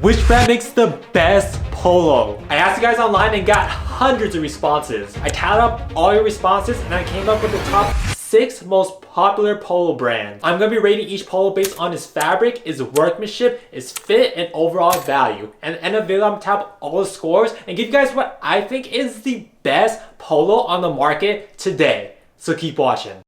Which brand makes the best polo? I asked you guys online and got hundreds of responses. I tallied up all your responses and I came up with the top 6 most popular polo brands. I'm going to be rating each polo based on its fabric, its workmanship, its fit, and overall value. And at the end of the video, I'm going to tap all the scores and give you guys what I think is the best polo on the market today. So keep watching.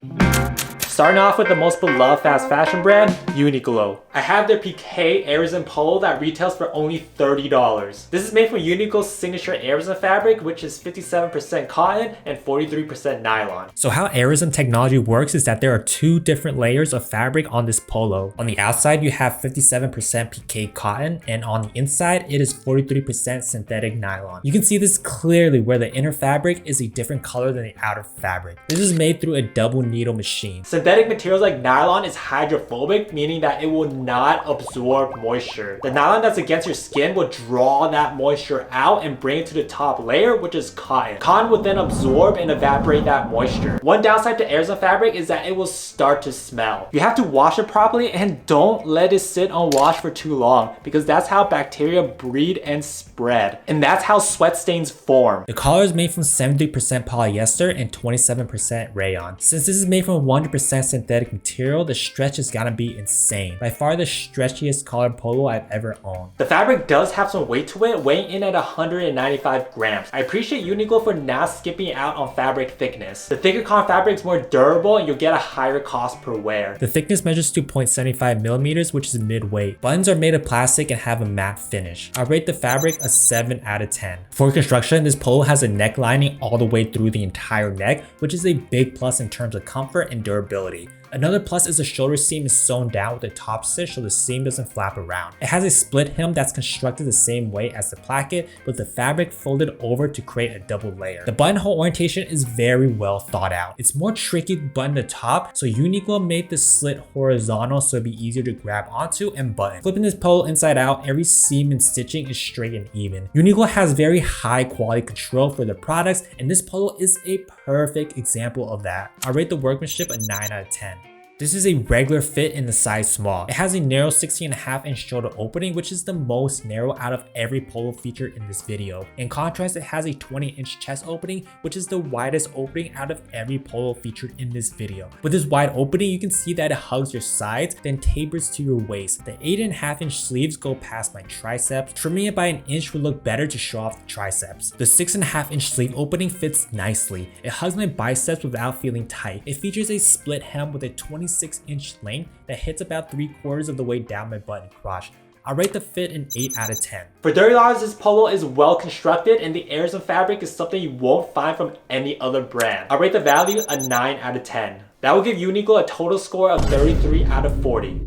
Starting off with the most beloved fast fashion brand, Uniqlo. I have their Pique AIRism polo that retails for only $30. This is made from Uniqlo's signature AIRism fabric, which is 57% cotton and 43% nylon. So how AIRism technology works is that there are 2 different layers of fabric on this polo. On the outside, you have 57% Pique cotton, and on the inside, it is 43% synthetic nylon. You can see this clearly where the inner fabric is a different color than the outer fabric. This is made through a double needle machine. Synthetic materials like nylon is hydrophobic, meaning that it will not absorb moisture. The nylon that's against your skin will draw that moisture out and bring it to the top layer, which is cotton. Cotton will then absorb and evaporate that moisture. One downside to AIRism fabric is that it will start to smell. You have to wash it properly and don't let it sit unwashed for too long, because that's how bacteria breed and spread. And that's how sweat stains form. The collar is made from 73% polyester and 27% rayon. Since this is made from 100% synthetic material, the stretch is gonna be insane. By far the stretchiest collar polo I've ever owned. The fabric does have some weight to it, weighing in at 195 grams. I appreciate Uniqlo for not skipping out on fabric thickness. The thicker cotton fabric is more durable and you'll get a higher cost per wear. The thickness measures 2.75 millimeters, which is mid-weight. Buttons are made of plastic and have a matte finish. I rate the fabric a 7 out of 10. For construction, this polo has a neck lining all the way through the entire neck, which is a big plus in terms of comfort and durability. Another plus is the shoulder seam is sewn down with a top stitch so the seam doesn't flap around. It has a split hem that's constructed the same way as the placket, with the fabric folded over to create a double layer. The buttonhole orientation is very well thought out. It's more tricky to button the top, so Uniqlo made the slit horizontal so it'd be easier to grab onto and button. Flipping this polo inside out, every seam and stitching is straight and even. Uniqlo has very high quality control for their products, and this polo is a perfect example of that. I rate the workmanship a 9 out of 10. This is a regular fit in the size small. It has a narrow 16.5 inch shoulder opening, which is the most narrow out of every polo featured in this video. In contrast, it has a 20 inch chest opening, which is the widest opening out of every polo featured in this video. With this wide opening, you can see that it hugs your sides, then tapers to your waist. The 8.5 inch sleeves go past my triceps. Trimming it by an inch would look better to show off the triceps. The 6.5 inch sleeve opening fits nicely. It hugs my biceps without feeling tight. It features a split hem with a 26-inch length that hits about 3/4 of the way down my butt and crotch. I rate the fit an 8 out of 10. For $30, this polo is well constructed and the AIRism fabric is something you won't find from any other brand. I rate the value a 9 out of 10. That will give Uniqlo a total score of 33 out of 40.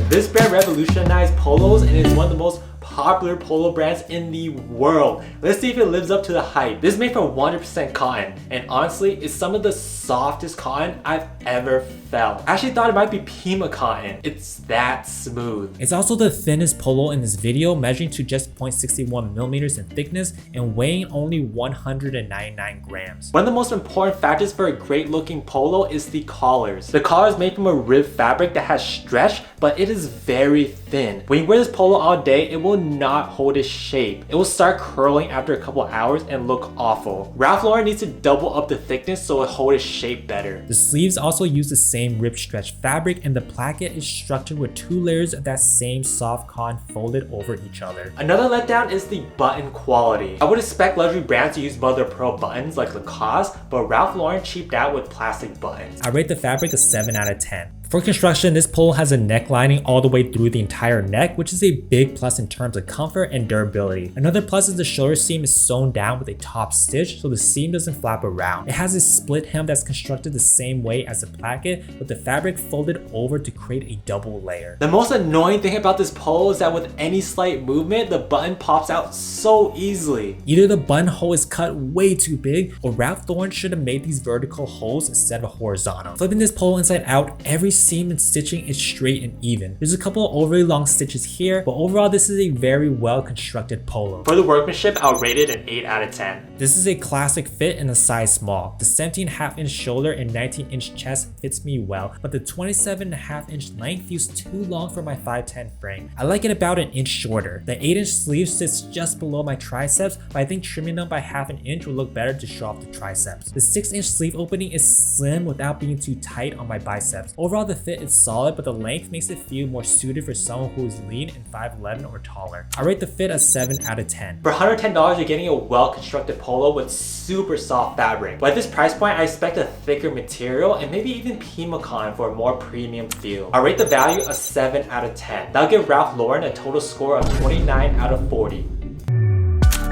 This brand revolutionized polos and is one of the most popular polo brands in the world. Let's see if it lives up to the hype. This is made from 100% cotton, and honestly, it's some of the softest cotton I've ever felt. I actually thought it might be Pima cotton. It's that smooth. It's also the thinnest polo in this video, measuring to just 0.61 millimeters in thickness and weighing only 199 grams. One of the most important factors for a great looking polo is the collars. The collar is made from a ribbed fabric that has stretch, but it is very thin. When you wear this polo all day, it will not hold its shape. It will start curling after a couple hours and look awful. Ralph Lauren needs to double up the thickness so it holds its shape better. The sleeves also use the same rib stretch fabric, and the placket is structured with 2 layers of that same soft cotton folded over each other. Another letdown is the button quality. I would expect luxury brands to use mother of pearl buttons like Lacoste, but Ralph Lauren cheaped out with plastic buttons. I rate the fabric a 7 out of 10. For construction, this polo has a neck lining all the way through the entire neck, which is a big plus in terms of comfort and durability. Another plus is the shoulder seam is sewn down with a top stitch so the seam doesn't flap around. It has a split hem that's constructed the same way as the placket, with the fabric folded over to create a double layer. The most annoying thing about this polo is that with any slight movement, the button pops out so easily. Either the buttonhole is cut way too big, or Ralph Lauren should have made these vertical holes instead of horizontal. Flipping this polo inside out, every seam and stitching is straight and even. There's a couple of overly long stitches here, but overall this is a very well constructed polo. For the workmanship, I'll rate it an 8 out of 10. This is a classic fit in a size small. The 17.5-inch shoulder and 19-inch chest fits me well, but the 27.5-inch length feels too long for my 5'10 frame. I like it about an inch shorter. The 8-inch sleeve sits just below my triceps, but I think trimming them by half an inch would look better to show off the triceps. The 6-inch sleeve opening is slim without being too tight on my biceps. Overall, the fit is solid, but the length makes it feel more suited for someone who is lean and 5'11 or taller. I rate the fit a 7 out of 10. For $110, you're getting a well-constructed polo with super soft fabric. But at this price point, I expect a thicker material and maybe even Pique for a more premium feel. I rate the value a 7 out of 10. That'll give Ralph Lauren a total score of 29 out of 40.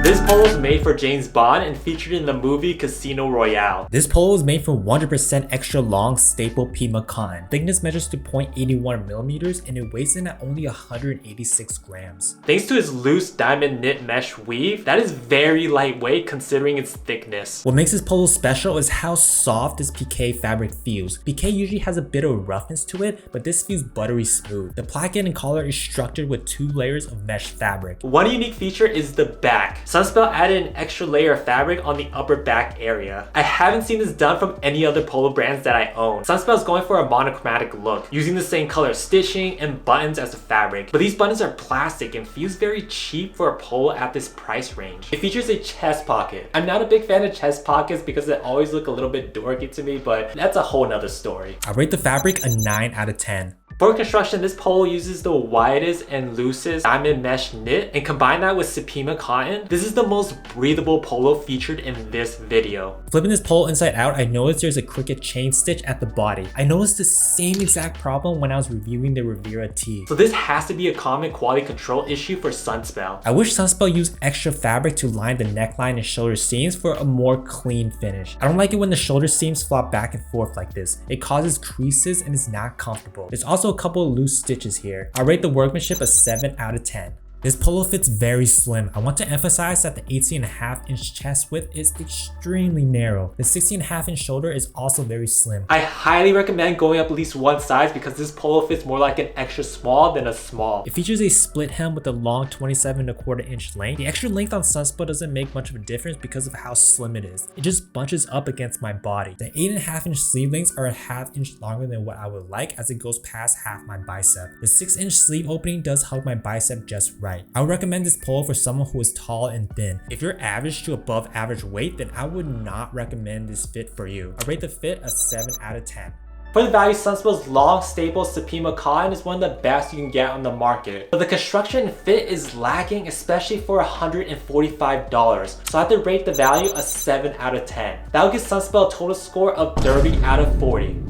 This polo is made for James Bond and featured in the movie Casino Royale. This polo is made from 100% extra long staple Pique cotton. Thickness measures to 0.81 millimeters and it weighs in at only 186 grams. Thanks to its loose diamond knit mesh weave, that is very lightweight considering its thickness. What makes this polo special is how soft this Pique fabric feels. Pique usually has a bit of roughness to it, but this feels buttery smooth. The placket and collar is structured with 2 layers of mesh fabric. One unique feature is the back. Sunspel added an extra layer of fabric on the upper back area. I haven't seen this done from any other polo brands that I own. Sunspel is going for a monochromatic look, using the same color stitching and buttons as the fabric. But these buttons are plastic and feels very cheap for a polo at this price range. It features a chest pocket. I'm not a big fan of chest pockets because they always look a little bit dorky to me, but that's a whole nother story. I rate the fabric a 9 out of 10. For construction, this polo uses the widest and loosest diamond mesh knit and combine that with Pique cotton. This is the most breathable polo featured in this video. Flipping this polo inside out, I noticed there's a crooked chain stitch at the body. I noticed the same exact problem when I was reviewing the Riviera tee. So this has to be a common quality control issue for Sunspel. I wish Sunspel used extra fabric to line the neckline and shoulder seams for a more clean finish. I don't like it when the shoulder seams flop back and forth like this. It causes creases and is not comfortable. There's also a couple of loose stitches here. I rate the workmanship a 7 out of 10. This polo fits very slim. I want to emphasize that the 18.5-inch chest width is extremely narrow. The 16.5-inch shoulder is also very slim. I highly recommend going up at least one size because this polo fits more like an extra small than a small. It features a split hem with a long 27.25-inch length. The extra length on Sunspel doesn't make much of a difference because of how slim it is. It just bunches up against my body. The 8.5-inch sleeve lengths are a ½ inch longer than what I would like as it goes past half my bicep. The 6-inch sleeve opening does hug my bicep just right. I would recommend this polo for someone who is tall and thin. If you're average to above average weight, then I would not recommend this fit for you. I rate the fit a 7 out of 10. For the value, Sunspel's long staple Pique cotton is one of the best you can get on the market. But the construction and fit is lacking, especially for $145. So I have to rate the value a 7 out of 10. That will give Sunspel a total score of 30 out of 40.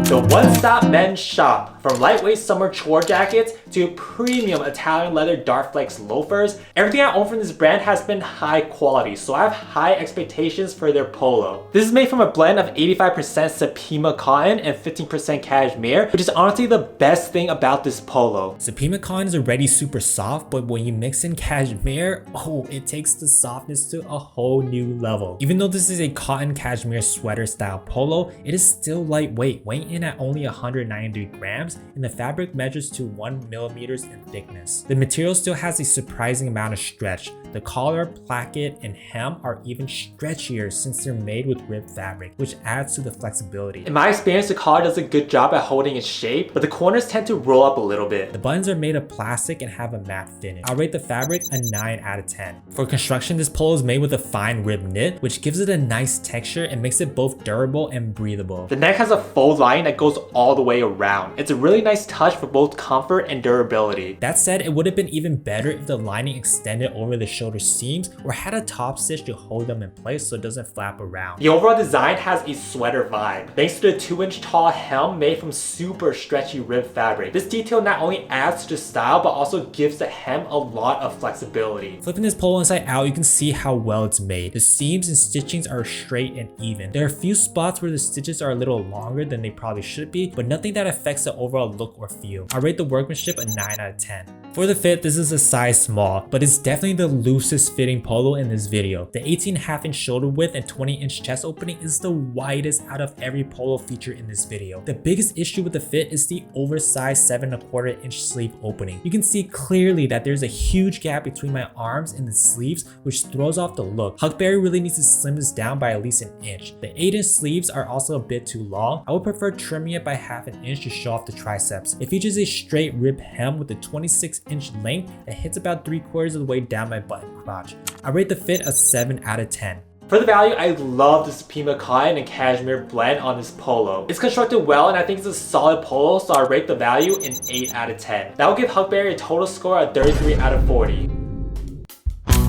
The one-stop men's shop. From lightweight summer chore jackets to premium Italian leather Darflex loafers, everything I own from this brand has been high quality, so I have high expectations for their polo. This is made from a blend of 85% Pique cotton and 15% cashmere, which is honestly the best thing about this polo. Pique cotton is already super soft, but when you mix in cashmere, oh, it takes the softness to a whole new level. Even though this is a cotton cashmere sweater style polo, it is still lightweight, weighing in at only 193 grams, and the fabric measures to 1 millimeters in thickness. The material still has a surprising amount of stretch. The collar, placket, and hem are even stretchier since they're made with ribbed fabric, which adds to the flexibility. In my experience, the collar does a good job at holding its shape, but the corners tend to roll up a little bit. The buttons are made of plastic and have a matte finish. I'll rate the fabric a 9 out of 10. For construction, this polo is made with a fine rib knit, which gives it a nice texture and makes it both durable and breathable. The neck has a faux line that goes all the way around. It's a really nice touch for both comfort and durability. That said, it would have been even better if the lining extended over the shoulder seams or had a top stitch to hold them in place so it doesn't flap around. The overall design has a sweater vibe, thanks to the 2-inch tall hem made from super stretchy rib fabric. This detail not only adds to the style, but also gives the hem a lot of flexibility. Flipping this polo inside out, you can see how well it's made. The seams and stitchings are straight and even. There are a few spots where the stitches are a little longer than they probably should be, but nothing that affects the overall look or feel. I rate the workmanship a 9 out of 10. For the fit, this is a size small, but it's definitely the loosest fitting polo in this video. The 18.5 inch shoulder width and 20 inch chest opening is the widest out of every polo featured in this video. The biggest issue with the fit is the oversized 7.25 inch sleeve opening. You can see clearly that there's a huge gap between my arms and the sleeves, which throws off the look. Huckberry really needs to slim this down by at least an inch. The 8-inch sleeves are also a bit too long. I would prefer trimming it by half an inch to show off the triceps. It features a straight rib hem with a 26-inch length that hits about 3/4 of the way down my button crotch. I rate the fit a 7 out of 10. For the value, I love the Supima cotton and cashmere blend on this polo. It's constructed well and I think it's a solid polo, so I rate the value an 8 out of 10. That will give Huckberry a total score of 33 out of 40.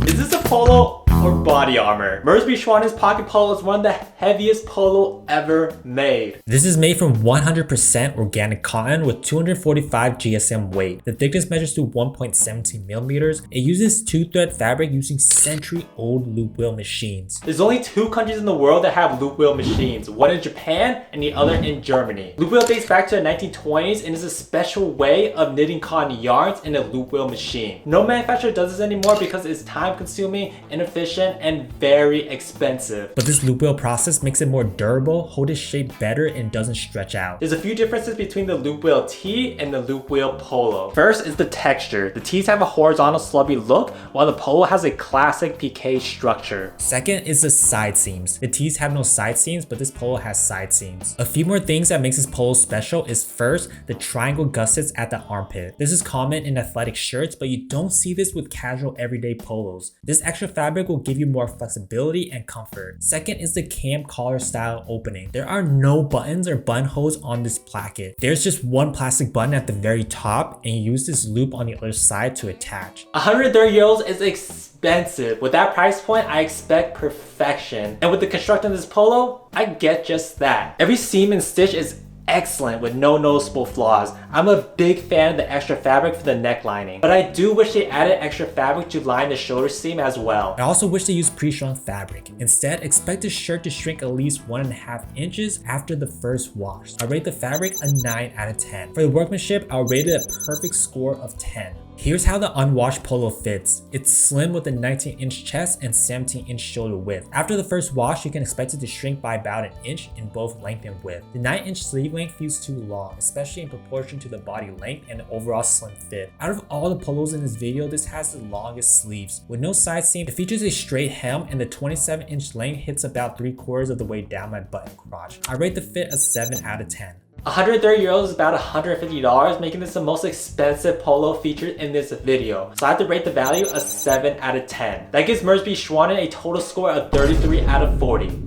Is this a polo or body armor? Merz B Schwanen's pocket polo is one of the heaviest polo ever made. This is made from 100% organic cotton with 245 GSM weight. The thickness measures to 1.17 millimeters. It uses 2-thread fabric using century-old loop wheel machines. There's only 2 countries in the world that have loop wheel machines, one in Japan and the other in Germany. Loop wheel dates back to the 1920s and is a special way of knitting cotton yarns in a loop wheel machine. No manufacturer does this anymore because it's time-consuming, inefficient, and very expensive. But this loop wheel process makes it more durable, hold its shape better, and doesn't stretch out. There's a few differences between the loop wheel tee and the loop wheel polo. First is the texture. The tees have a horizontal slubby look, while the polo has a classic Pique structure. Second is the side seams. The tees have no side seams, but this polo has side seams. A few more things that makes this polo special is first, the triangle gussets at the armpit. This is common in athletic shirts, but you don't see this with casual everyday polos. This extra fabric will give you more flexibility and comfort. Second is the cam collar style opening. There are no buttons or buttonholes on this placket. There's just one plastic button at the very top, and you use this loop on the other side to attach. 130 euros is expensive. With that price point, I expect perfection. And with the construction of this polo, I get just that. Every seam and stitch is excellent with no noticeable flaws. I'm a big fan of the extra fabric for the neck lining, but I do wish they added extra fabric to line the shoulder seam as well. I also wish they used pre-shrunk fabric. Instead, expect the shirt to shrink at least 1.5 inches after the first wash. I rate the fabric a 9 out of 10. For the workmanship, I'll rate it a perfect score of 10. Here's how the unwashed polo fits. It's slim with a 19-inch chest and 17-inch shoulder width. After the first wash, you can expect it to shrink by about an inch in both length and width. The 9-inch sleeve length feels too long, especially in proportion to the body length and the overall slim fit. Out of all the polos in this video, this has the longest sleeves. With no side seam, it features a straight hem and the 27-inch length hits about 3/4 of the way down my button crotch. I rate the fit a 7 out of 10. 130 euros is about $150, making this the most expensive polo featured in this video. So I have to rate the value a 7 out of 10. That gives Merz B Schwanen a total score of 33 out of 40.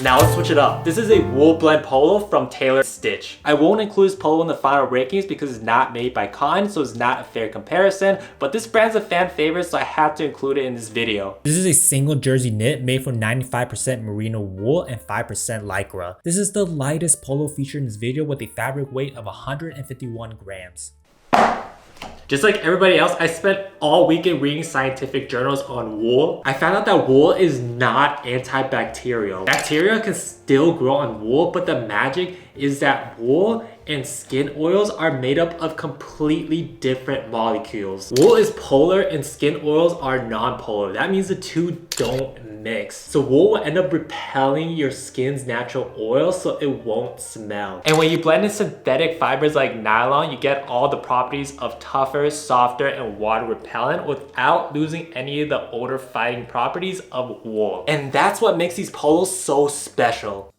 Now let's switch it up. This is a wool blend polo from Taylor Stitch. I won't include this polo in the final rankings because it's not made by cotton, so it's not a fair comparison, but this brand's a fan favorite, so I have to include it in this video. This is a single jersey knit made from 95% merino wool and 5% lycra. This is the lightest polo featured in this video with a fabric weight of 151 grams. Just like everybody else, I spent all weekend reading scientific journals on wool. I found out that wool is not antibacterial. Bacteria can still grow on wool, but the magic is that wool and skin oils are made up of completely different molecules. Wool is polar and skin oils are non-polar. That means the two don't mix. So wool will end up repelling your skin's natural oil so it won't smell. And when you blend in synthetic fibers like nylon, you get all the properties of tougher, softer, and water repellent without losing any of the odor fighting properties of wool. And that's what makes these polos so special.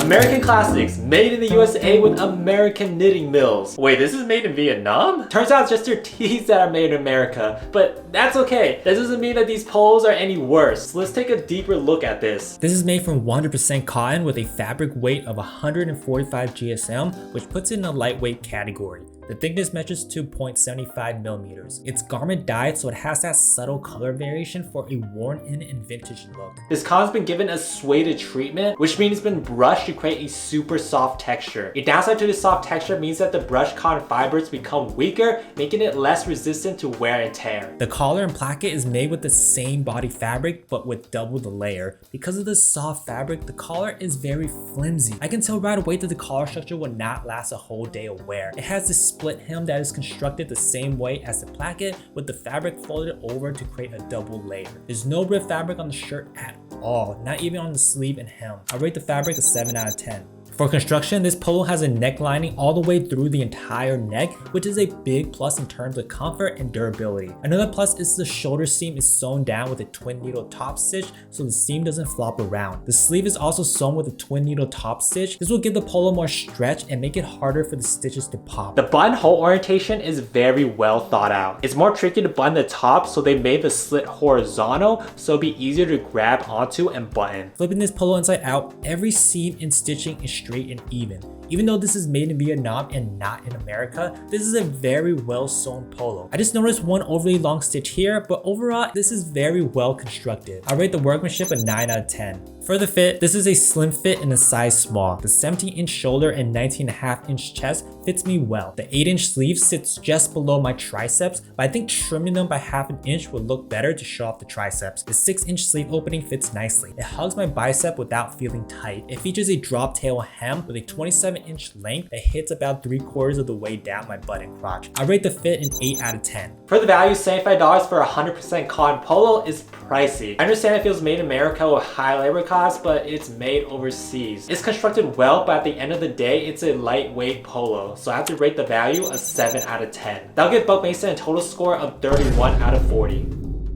American classics, made in the USA with American knitting mills. Wait, this is made in Vietnam? Turns out it's just their tees that are made in America, but that's okay. That doesn't mean that these polos are any worse. So let's take a deeper look at this. This is made from 100% cotton with a fabric weight of 145 GSM, which puts it in a lightweight category. The thickness measures to 0.75 millimeters. It's garment dyed, so it has that subtle color variation for a worn-in and vintage look. This cotton's been given a sueded treatment, which means it's been brushed to create a super soft texture. A downside to this soft texture means that the brushed cotton fibers become weaker, making it less resistant to wear and tear. The collar and placket is made with the same body fabric, but with double the layer. Because of the soft fabric, the collar is very flimsy. I can tell right away that the collar structure will not last a whole day of wear. It has this split hem that is constructed the same way as the placket, with the fabric folded over to create a double layer. There's no rib fabric on the shirt at all, not even on the sleeve and hem. I rate the fabric a 7 out of 10. For construction, this polo has a neck lining all the way through the entire neck, which is a big plus in terms of comfort and durability. Another plus is the shoulder seam is sewn down with a twin needle top stitch so the seam doesn't flop around. The sleeve is also sewn with a twin needle top stitch. This will give the polo more stretch and make it harder for the stitches to pop. The button hole orientation is very well thought out. It's more tricky to button the top, so they made the slit horizontal so it'll be easier to grab onto and button. Flipping this polo inside out, every seam and stitching is straight and even. Even though this is made in Vietnam and not in America, this is a very well sewn polo. I just noticed one overly long stitch here, but overall, this is very well constructed. I rate the workmanship a 9 out of 10. For the fit, this is a slim fit in a size small. The 17-inch shoulder and 19.5-inch chest fits me well. The 8-inch sleeve sits just below my triceps, but I think trimming them by half an inch would look better to show off the triceps. The 6-inch sleeve opening fits nicely. It hugs my bicep without feeling tight. It features a drop tail hem with a 27-inch length that hits about 3/4 of the way down my butt and crotch. I rate the fit an 8 out of 10. For the value, $75 for a 100% cotton polo is pricey. I understand it feels made in America with high labor costs, but it's made overseas. It's constructed well, but at the end of the day, it's a lightweight polo, so I have to rate the value a 7 out of 10. That'll give Buck Mason a total score of 31 out of 40.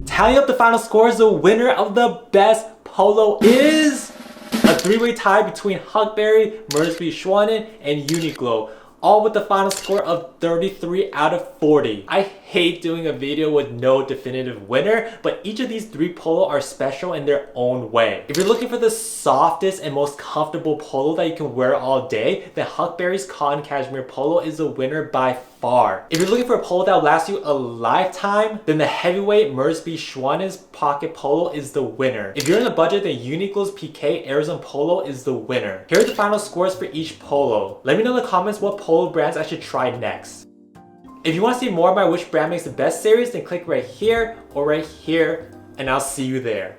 Tallying up the final scores, the winner of the best polo is a three-way tie between Huckberry, Merz B, Schwanen, and Uniqlo, all with the final score of 33 out of 40. I hate doing a video with no definitive winner, but each of these three polo are special in their own way. If you're looking for the softest and most comfortable polo that you can wear all day, then Huckberry's cotton cashmere polo is the winner by far. If you're looking for a polo that will last you a lifetime, then the heavyweight Merz B Schwanen's pocket polo is the winner. If you're in the budget, then Uniqlo's Pique AIRism polo is the winner. Here are the final scores for each polo. Let me know in the comments what polo brands I should try next. If you want to see more about which brand makes the best series, then click right here or right here, and I'll see you there.